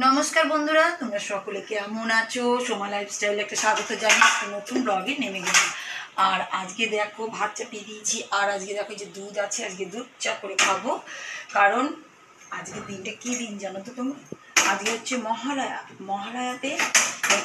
নমস্কার বন্ধুরা, তোমরা সকলে কেমন আছো? সোমা লাইফস্টাইল একটা স্বাগত জানিয়ে একটা নতুন ব্লগে নেমে গেলাম। আর আজকে দেখো ভাত চাপিয়ে দিয়েছি, আর আজকে দেখো যে দুধ আছে, আজকে দুধ চা করে খাবো। কারণ আজকে দিনটা কি দিন জানো তো তোমরা? আজকে হচ্ছে মহালয়া। মহালয়াতে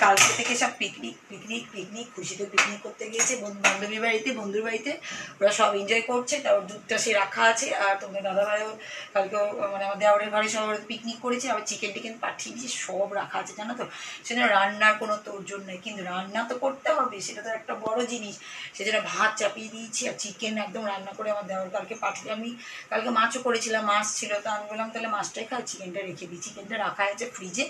কালকে থেকে সব পিকনিক পিকনিক পিকনিক খুশিতে পিকনিক করতে গিয়েছে বান্ধবীর বাড়িতে, বন্ধুর বাড়িতে। ওরা সব এনজয় করছে, তারপর দুধটা সে রাখা আছে। আর তোমাদের দাদাভাইও কালকে মানে আমার দেওয়ারের ঘরে সব পিকনিক করেছে, আবার চিকেন টিকেন পাঠিয়ে দিয়েছে, সব রাখা আছে জানো তো। সেজন্য রান্নার কোনো তোড়জোড় নেই, কিন্তু রান্না তো করতে হবে, সেটা তো একটা বড় জিনিস। সেজন্য ভাত চাপিয়ে দিয়েছি আর চিকেন একদম রান্না করে আমার দেওয়ার কালকে পাঠিয়ে। আমি কালকে মাছও করেছিলাম, মাছ ছিল, তো আমি বললাম তাহলে মাছটাই খাই, চিকেনটা রেখে দিই। চিকেনটা রাখা আছে ফ্রিজে,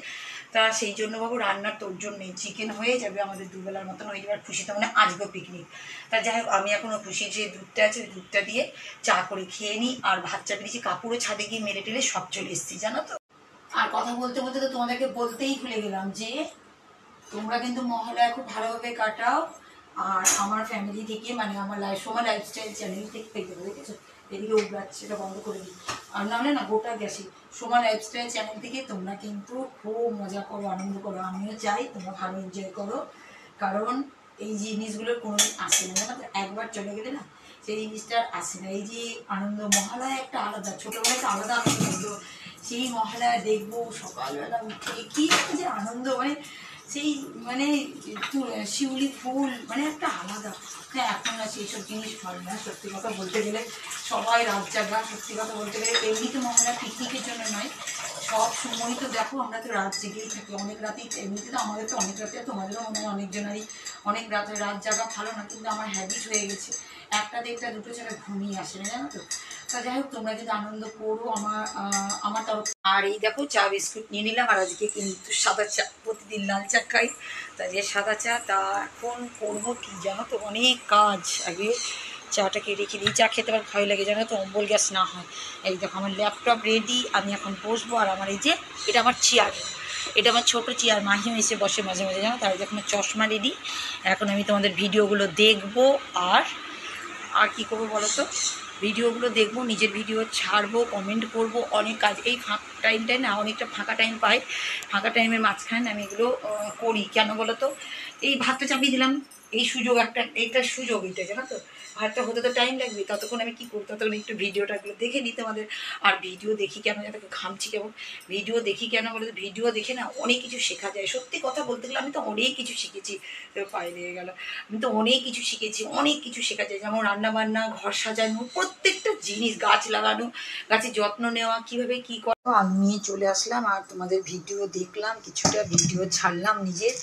তা সেই জন্য বাবু রান্নার তোড়জোড় নেই। চিকেন হয়ে যাবে, আমাদের দুবেলার মতন হয়ে যাবে। আর খুশিতে মানে আজকেও পিকনিক। তা যাই হোক, আমি এখনও খুশি যে দুধটা আছে ওই দুধটা দিয়ে চা করে খেয়ে নিই। আর ভাত চাপিয়ে দিয়েছি, কাপড়ও ছাদে গিয়ে মেরে টেলে সব চলে এসেছি জানো তো। আর কথা বলতে বলতে তো তোমাদেরকে বলতেই ভুলে গেলাম যে তোমরা কিন্তু মহালয়া খুব ভালোভাবে কাটাও। আর আমার ফ্যামিলি থেকে মানে আমার সোমা লাইফস্টাইল চ্যানেল থেকে দেখেছো এদিকে উগড়াচ্ছে, সেটা বন্ধ করে দিই। আর নাহলে না গোটা গেছি। সোমা লাইফস্টাইল চ্যানেল থেকে তোমরা কিন্তু খুব মজা করো, আনন্দ করো। আমিও চাই তোমরা ভালো এনজয় করো, কারণ এই জিনিসগুলোর কোনোদিন আসে না জানো তো। একবার চলে গেলে না সেই জিনিসটা আর আসে না। এই যে আনন্দ, মহালয়া একটা আলাদা, ছোটোবেলায় একটা আলাদা আনন্দ হতো। সেই মহালয়া দেখবো সকালবেলা উঠে কি যে আনন্দ, মানে সেই মানে শিউলি ফুল মানে একটা আলাদা। হ্যাঁ, এখন আর সেই সব জিনিস হয় না সত্যি কথা বলতে গেলে। সবাই রাত জাগা, সত্যি কথা বলতে গেলে এমনিতে মহালয়া পিকনিকের জন্য নয়, সব সময় তো দেখো আমরা তো রাত জেগেই থাকি, অনেক রাতেই। এমনিতে তো আমাদের তো অনেক রাতে, তোমাদেরও মনে হয় অনেকজনেরই অনেক রাতে রাত জাগা ভালো না, কিন্তু আমার হ্যাবিট হয়ে গেছে। একটা দেড়টা দুটো ছাড়া ঘুমিয়ে আসে না জানো তো। তা যাই হোক, তোমরা কিন্তু আনন্দ করো আমার তরফ। আর এই দেখো চা বিস্কুট নিয়ে নিলাম। আর আজকে কিন্তু সাদা চা, প্রতিদিন লাল চা খাই, তা যে সাদা চা। তা এখন করবো কি জানো তো, অনেক কাজ। আগে চাটাকে রেখে দিই, চা খেতে আমার ভয় লাগে জানো তো, অম্বল গ্যাস না হয়। এই দেখো আমার ল্যাপটপ রেডি, আমি এখন বসবো। আর আমার এই যে এটা আমার চেয়ার, এটা আমার ছোটো চেয়ার, মাহিম এসে বসে মাঝে মাঝে জানো। তার দেখো আমার চশমা রেডি। এখন আমি তোমাদের ভিডিওগুলো দেখবো। আর আর কী করবো বলো তো, ভিডিওগুলো দেখবো, নিজের ভিডিও ছাড়বো, কমেন্ট করব, অনেক কাজ। এই টাইমটায় না অনেকটা ফাঁকা টাইম পাই, ফাঁকা টাইমের মাঝখানে আমি এগুলো করি। কেন বলো তো, এই ভাতটা চাপিয়ে দিলাম, এই সুযোগ একটা, এইটা সুযোগ, এইটা জানো তো। ভাতটা হতে তো টাইম লাগবে, ততক্ষণ আমি কী করবো, ততক্ষণ একটু ভিডিওটাগুলো দেখে নিই তোমাদের। আর ভিডিও দেখি কেন যাতে ঘামছি কেমন, ভিডিও দেখি কেন বলো তো, ভিডিও দেখে না অনেক কিছু শেখা যায়। সত্যি কথা বলতে গেলে আমি তো অনেক কিছু শিখেছি। পায়ে লেগে গেল। আমি তো অনেক কিছু শিখেছি, অনেক কিছু শেখা যায়, যেমন রান্নাবান্না, ঘর সাজানো, প্রত্যেকটা জিনিস, গাছ লাগানো, গাছের যত্ন নেওয়া, কীভাবে কী করো। আমি নিয়ে চলে আসলাম আর তোমাদের ভিডিও দেখলাম, কিছুটা ভিডিও ছাড়লাম, নিজের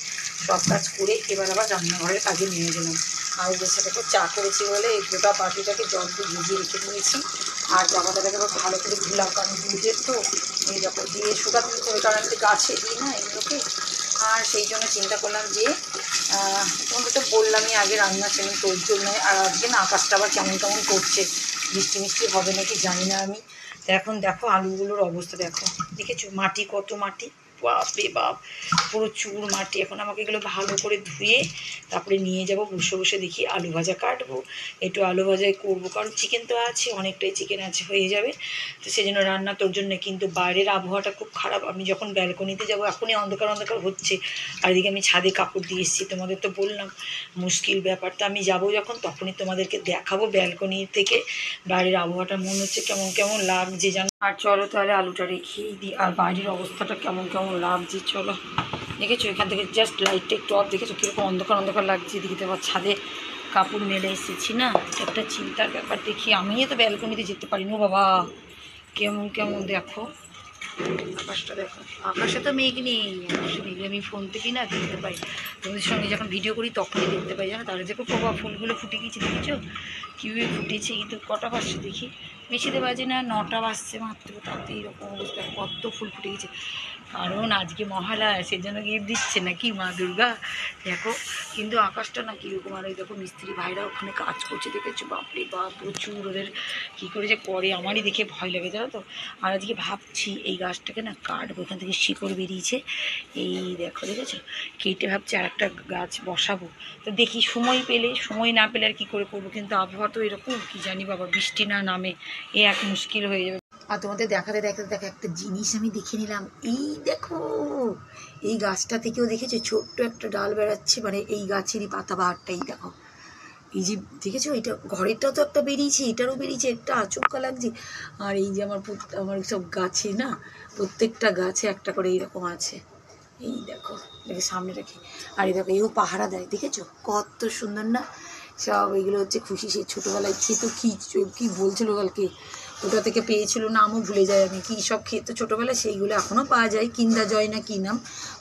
সব কাজ করে এবার আবার রান্নাঘরের কাজে নিয়ে গেলাম। আর যে সেটাকে চা করেছি বলে এই গোটা বাটিটাকে জল দিয়ে ভিজিয়ে রেখে দিয়েছি। আর জামাটাকে আবার ভালো করে ধুলাম, কারণ দুধের তো এই দেখো দিয়ে শুকাতে দিতে হবে, কারণ আমি তো গাছে দিই না এগুলোকে। আর সেই জন্য চিন্তা করলাম যে তোমাকে তো বললামই আগে, রান্না সেরকম তোড়জোড় নয়। আর আজকে না আকাশটা আবার কেমন কেমন করছে, বৃষ্টি মিষ্টি হবে নাকি জানি না আমি। তো এখন দেখো আলুগুলোর অবস্থা দেখো, দেখেছো মাটি, কত মাটি, বাপ রে বাপ, প্রচুর মাটি। এখন আমাকে এগুলো ভালো করে ধুয়ে তারপরে নিয়ে যাব, বসে বসে দেখি আলু ভাজা কাটবো, একটু আলু ভাজাই করবো, কারণ চিকেন তো আছে, অনেকটাই চিকেন আছে, হয়ে যাবে। তো সেই জন্য রান্না তোর জন্য। কিন্তু বাইরের আবহাওয়াটা খুব খারাপ, আমি যখন ব্যালকনিতে যাব এখনই অন্ধকার অন্ধকার হচ্ছে। আর এদিকে আমি ছাদে কাপড় দিয়ে এসেছি, তোমাদের তো বললাম মুশকিল ব্যাপারটা। আমি যাব যখন তখনই তোমাদেরকে দেখাবো ব্যালকনি থেকে বাইরের আবহাওয়াটা, মনে হচ্ছে কেমন কেমন লাগছে জানো। আর চলো তাহলে আলুটা রেখেই দিই। আর বাইরের অবস্থাটা কেমন কেমন লাগছে চলো। দেখেছো এখান থেকে জাস্ট লাইটটা একটু অফ, দেখেছো কীরকম অন্ধকার অন্ধকার লাগছে। এদিকে তো আবার ছাদে কাপড় মেলে এসেছি না, একটা চিন্তার ব্যাপার। দেখি আমিও তো ব্যালকনিতে যেতে পারি না বাবা, কেমন কেমন দেখো আকাশটা দেখো। আকাশে তো মেঘ নেই, আকাশে মেঘ আমি ফোন থেকে না দেখতে পাই, তোমাদের সঙ্গে যখন ভিডিও করি তখনই দেখতে পাই জানো। তাহলে দেখো বাবা ফুলগুলো ফুটে গিয়েছে, দেখেছো কীভাবে ফুটেছে। কিন্তু কটা বাজছে দেখি, বেশিতে বাজে না, 9টা বাজছে মাত্র, তাতে এরকম অবস্থা, কত ফুল ফুটে গেছে। কারণ আজকে মহালয়া, সেজন্য গিফট দিচ্ছে নাকি মা দুর্গা দেখো। কিন্তু আকাশটা না কীরকম। আর ওই দেখো মিস্ত্রি ভাইরা ওখানে কাজ করছে, দেখেছো বাপরে বাপ, প্রচুর ওদের কী করে যে করে, আমারই দেখে ভয় লাগে জানো তো। আর আজকে ভাবছি এই গাছটাকে না কাটবো, এখান থেকে শিকড় বেরিয়েছে, এই দেখো দেখেছো, কেটে ভাবছি আর একটা গাছ বসাবো। তো দেখি সময় পেলে, সময় না পেলে আর কী করে করবো। কিন্তু আবহাওয়া তো এরকম, কি জানি বাবা, বৃষ্টি না নামে এ এক মুশকিল হয়ে যাবে। আর তোমাদের দেখাতে দেখাতে দেখো একটা জিনিস আমি দেখে নিলাম। এই দেখো, এই গাছটা থেকেও দেখেছো ছোট্ট একটা ডাল বেড়াচ্ছে, মানে এই গাছেরই পাতা বাহারটাই দেখো। এই যে দেখেছো, এটা ঘরেরটাও তো একটা বেরিয়েছে, এটারও বেরিয়েছে, একটা আচমকা লাগছে। আর এই যে আমার সব গাছে না, প্রত্যেকটা গাছে একটা করে এইরকম আছে। এই দেখো, দেখে সামনে রেখে। আর এই দেখো, এও পাহারা দেয়, দেখেছো কত সুন্দর না? সব এগুলো হচ্ছে খুশি, সেই ছোটোবেলায় খেতো। কী বলছিল কালকে, ওটা থেকে পেয়েছিল, নামও ভুলে যায় আমি, কী সব খেতো ছোটোবেলায়, সেইগুলো এখনও পাওয়া যায়, কিন্দা জয় না কী নাম,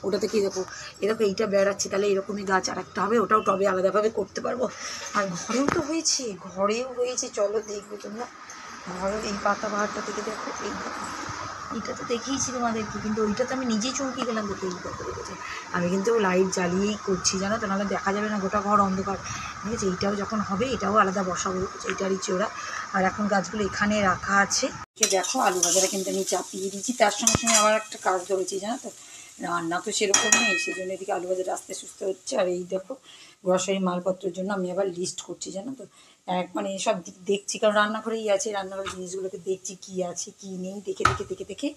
ওটা থেকে দেখো। এরকম এইটা বেড়াচ্ছে, তাহলে এরকমই গাছ আর একটা হবে, ওটাও টবে আলাদাভাবে করতে পারবো। আর ঘরেও তো হয়েছে, ঘরেও হয়েছে, চলো দেখবে তোমরা। ঘরের এই পাতা বাহারটা থেকে দেখো, এই দেখো, এটা তো দেখেইছি তোমাদেরকে, কিন্তু ওইটা তো আমি নিজেই চমকে গেলাম দেখে। এই দেখো, দেখেছে, আমি কিন্তু লাইট জ্বালিয়েই করছি জানো তো, নাহলে দেখা যাবে না, গোটা ঘর অন্ধকার। ঠিক আছে, এইটাও যখন হবে এটাও আলাদা বসাবো, এইটারই চোরা। আর এখন গাছগুলো এখানে রাখা আছে। দেখো, আলু ভাজাটা কিন্তু আমি চাপিয়ে দিয়েছি, তার সঙ্গে সঙ্গে আবার একটা কাজ ধরেছি জানো তো, রান্না তো সেরকম নেই, সেই জন্য এদিকে আলু ভাজাটা আস্তে সুস্থ হচ্ছে। আর এই দেখো, গ্রসারি মালপত্রের জন্য আমি আবার লিস্ট করছি জানো তো, মানে সব দেখছি, কারণ রান্নাঘরেই আছে, রান্নাঘরের জিনিসগুলোকে দেখছি কী আছে কী নেই, দেখে দেখে দেখে দেখে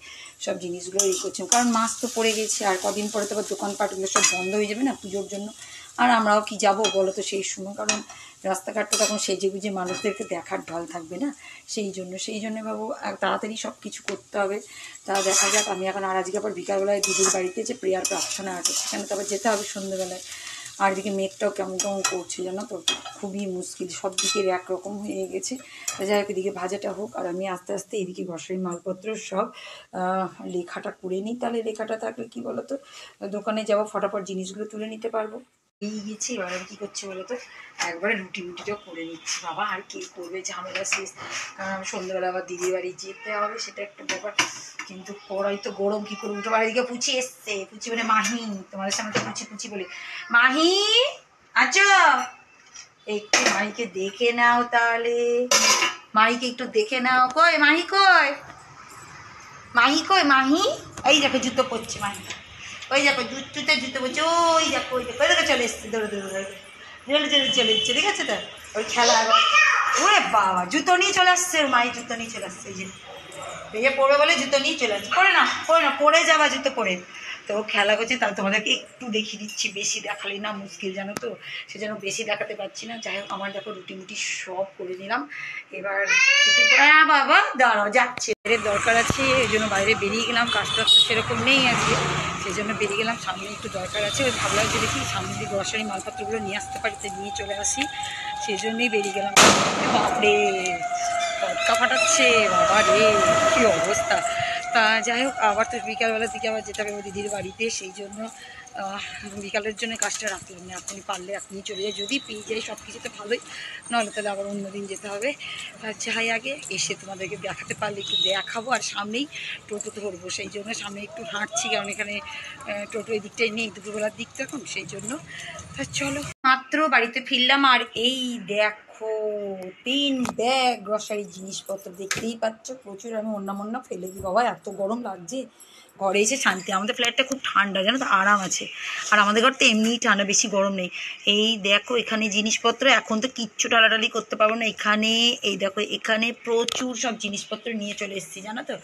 সব জিনিসগুলো এই করছি, কারণ মাছ তো পড়ে গেছে, আর কদিন পরে তো আবার দোকানপাটগুলো সব বন্ধ হয়ে যাবে না পুজোর জন্য। আর আমরাও কি যাবো বলো তো সেই সময়, কারণ রাস্তাঘাটটা তখন সেজে গুজে মানুষদেরকে দেখার ঢল থাকবে না, সেই জন্য ভাবো তাড়াতাড়ি সব কিছু করতে হবে। তা দেখা যাক, আমি এখন আর আজকে আবার বিকালবেলায় দিদির বাড়িতে যে প্রেয়ার প্রার্থনা আছে, সেখানে তো আবার যেতে হবে সন্ধ্যেবেলায়। আর এদিকে মেঘটাও কেমন কেমন করছে জানো তো, খুবই মুশকিল, সব দিকের একরকম হয়ে গেছে। যাই হোক, এদিকে ভাজাটা হোক, আর আমি আস্তে আস্তে এদিকে গ্রসারি মালপত্র সব লেখাটা করে নিই, তাহলে লেখাটা থাকলে কী বলো তো, দোকানে যাবো, ফটাফট জিনিসগুলো তুলে নিতে পারবো। এই গেছি, এবার কী করছি বলো তো, একবারে রুটিটাও করে নিচ্ছি, বাবা আর কে করবে, ঝামেলা শেষ। কারণ আমি সন্ধ্যেবেলা আবার দিদির বাড়ি যেতে হবে, সেটা একটা ব্যাপার। কিন্তু পড়াই তো গরম, কী করবো, তোমার এদিকে পুচি এসছে, পুচি মানে মাহি, তোমাদের সামনে তো পুচি পুচি বলে, মাহি আচ্ছা, একটু মাহিকে দেখে নাও তাহলে, মাহিকে একটু দেখে নাও। কই মাহি, কই মাহি, কই মাহি? এই দেখো জুতো পরছে মাহি, ওই দেখো জুতো পরছে, ওই দেখো ওই দেখো, ওই দেখো চলে এসছে, দৌড়ে দৌড়ে চলে এসছে, ঠিক আছে তো, ওই খেলা। ওরে বাবা, জুতো নিয়ে চলে আসছে, মাহি জুতো নিয়ে চলে আসছে, এই যে পড়বে বলে জুতো নিয়ে চলে আসছে, পড়ে না পড়ে যাবা জুতো পরে। তো খেলা করছে, তাহলে তোমাদেরকে একটু দেখিয়ে দিচ্ছি, বেশি দেখালে না মুশকিল জানো তো, সেজন্য বেশি দেখাতে পারছি না। যাই হোক, আমার দেখো রুটি সব করে নিলাম। এবার হ্যাঁ বাবা দাঁড়াও, যাচ্ছে, এর দরকার আছে, এই জন্য বাইরে বেরিয়ে গেলাম, কাজটা তো সেরকম নেই আজকে, সেই জন্য বেরিয়ে গেলাম, সামনে একটু দরকার আছে, ওই ভাবলাম যে দেখি সামনে দিয়ে গ্রসারি মালপত্রগুলো নিয়ে আসতে পারি, তো নিয়ে চলে আসি, সেই জন্যই বেরিয়ে গেলাম। বাপরে পটকা ফাটাচ্ছে, বাবা রে কী অবস্থা। তা যাই হোক, আবার তো বিকালবেলার দিকে আবার যেতে হবে দিদির বাড়িতে, সেই জন্য বিকালের জন্য কাজটা রাখলাম না, আপনি পারলে আপনি চলে যাই, যদি পেয়ে যাই সব কিছুতে ভালোই, নাহলে তাহলে আবার অন্যদিন যেতে হবে। আর যাই আগে এসে তোমাদেরকে দেখাতে পারলে একটু দেখাবো। আর সামনেই টোটো ধরবো, সেই জন্য সামনে একটু হাঁটছি, কারণ এখানে টোটো এই দিকটাই নেই, দুপুরবেলার দিকটা এখন, সেই জন্য। তা চলো, মাত্র বাড়িতে ফিরলাম, আর এই দেখো 3 ব্যাগ গ্রসারি জিনিসপত্র, দেখতেই পাচ্ছ প্রচুর। আমি অন্য ফেলে দিই, বাবা এত গরম লাগছে, ঘরে এসে শান্তি। আমাদের ফ্ল্যাটটা খুব ঠান্ডা জানো তো, আরাম আছে, আর আমাদের ঘর তো এমনিই ঠান্ডা, বেশি গরম নেই। এই দেখো এখানে জিনিসপত্র, এখন তো কিচ্ছু টালাটালি করতে পারবো না, এখানে এই দেখো, এখানে প্রচুর সব জিনিসপত্র নিয়ে চলে এসেছি জানো তো,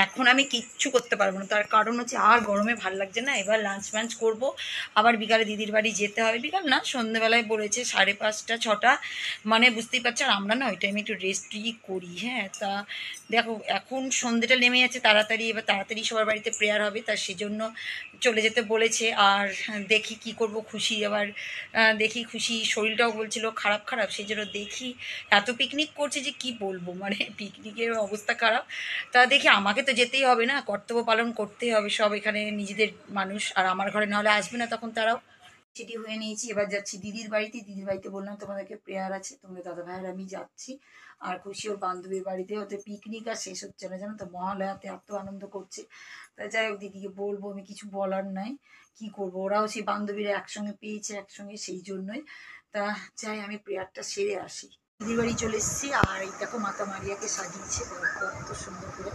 এখন আমি কিচ্ছু করতে পারবো না, তার কারণ হচ্ছে আর গরমে ভাল লাগছে না। এবার লাঞ্চ করবো, আবার বিকালে দিদির বাড়ি যেতে হবে, বিকাল না সন্ধ্যেবেলায় বলেছে 5:30 6টা, মানে বুঝতেই পারছো। আর আমরা না ওই টাইমে একটু রেস্টই করি। হ্যাঁ, তা দেখো এখন সন্ধ্যেটা নেমে যাচ্ছে তাড়াতাড়ি, এবার তাড়াতাড়ি সবার বাড়িতে প্রেয়ার হবে, তা সেজন্য চলে যেতে বলেছে। আর দেখি কি করব, খুশি আবার দেখি, খুশি শরীরটাও বলছিল খারাপ, সেই জন্য দেখি, এত পিকনিক করছে যে কি বলবো, মানে পিকনিকের অবস্থা খারাপ। তা দেখি, আমাকে তো যেতেই হবে না, কর্তব্য পালন করতেই হবে, সব এখানে নিজেদের মানুষ, আর আমার ঘরে নাহলে আসবে না তখন তারাও। সেটি হয়ে নিয়েছি, এবার যাচ্ছি দিদির বাড়িতে বললাম তোমাদেরকে প্রেয়ার আছে, তোমাদের দাদা ভাইয়ের আমি যাচ্ছি। আর খুশি ওর বান্ধবীর বাড়িতে, ওদের পিকনিক আর শেষ হচ্ছে না জানো তো, মহালয়াতে এত আনন্দ করছে। তাই যাই হোক, দিদিকে বলবো, আমি কিছু বলার নাই, কি করব, ওরাও সেই বান্ধবীরা একসঙ্গে পেয়েছে একসঙ্গে, সেই জন্যই। তা যাই, আমি প্রেয়ারটা সেরে আসি। দিদির বাড়ি চলে এসেছি, আর এই দেখো মাতা মারিয়াকে সাজিয়েছে কত সুন্দর করে,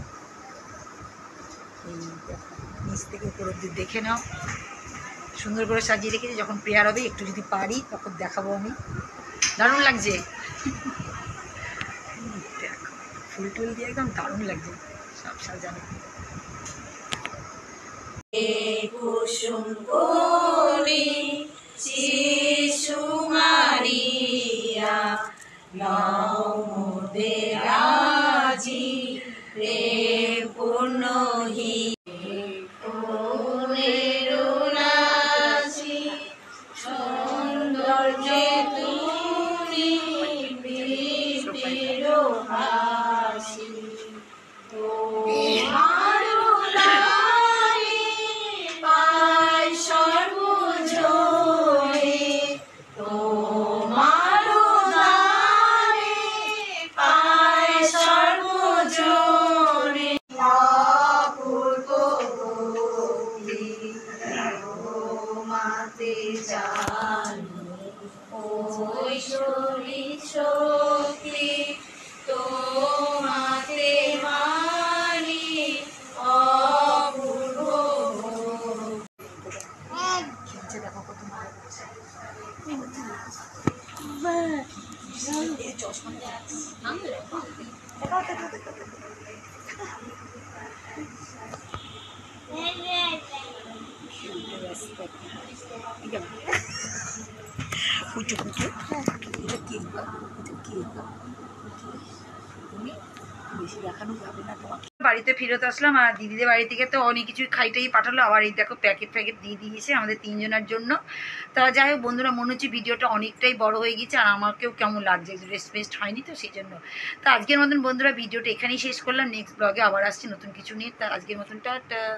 এই দেখো নিচ থেকে উপর অব্দি দেখে নাও, সুন্দর করে সাজিয়ে রেখেছি। যখন প্রেয়ার হবে একটু যদি পারি তখন দেখাবো আমি, দারুণ লাগছে। দেখো ফুল টুল দিয়ে একদম দারুণ লাগছে। জানো কুসুম কোলে শিশু মারিয়া নাও মোদের আজি প্রেম পূর্ণ হি সৌন্দর্যে তুমি বীর হাসি শক্তি তোমাতে মানি অপূর্ব খেলছে দেখো কত মারা যাচ্ছে কুচু কুচু এটা কি বেশি দেখানো যাবে না তোমাকে। বাড়িতে ফেরত আসলাম আর দিদিদের বাড়ি থেকে তো অনেক কিছুই খাইটাই পাঠালো, আবার এই দেখো প্যাকেট দিয়ে দিয়েছে আমাদের তিনজনের জন্য। তা যাই হোক বন্ধুরা, মনে হচ্ছে ভিডিওটা অনেকটাই বড় হয়ে গেছে আর আমাকেও কেমন লাগছে, রেস্ট হয়নি তো সেই জন্য। তা আজকের মতন বন্ধুরা ভিডিওটা এখানেই শেষ করলাম, নেক্সট ব্লগে আবার আসছি নতুন কিছু নিয়ে। তা আজকের মতন টাটা।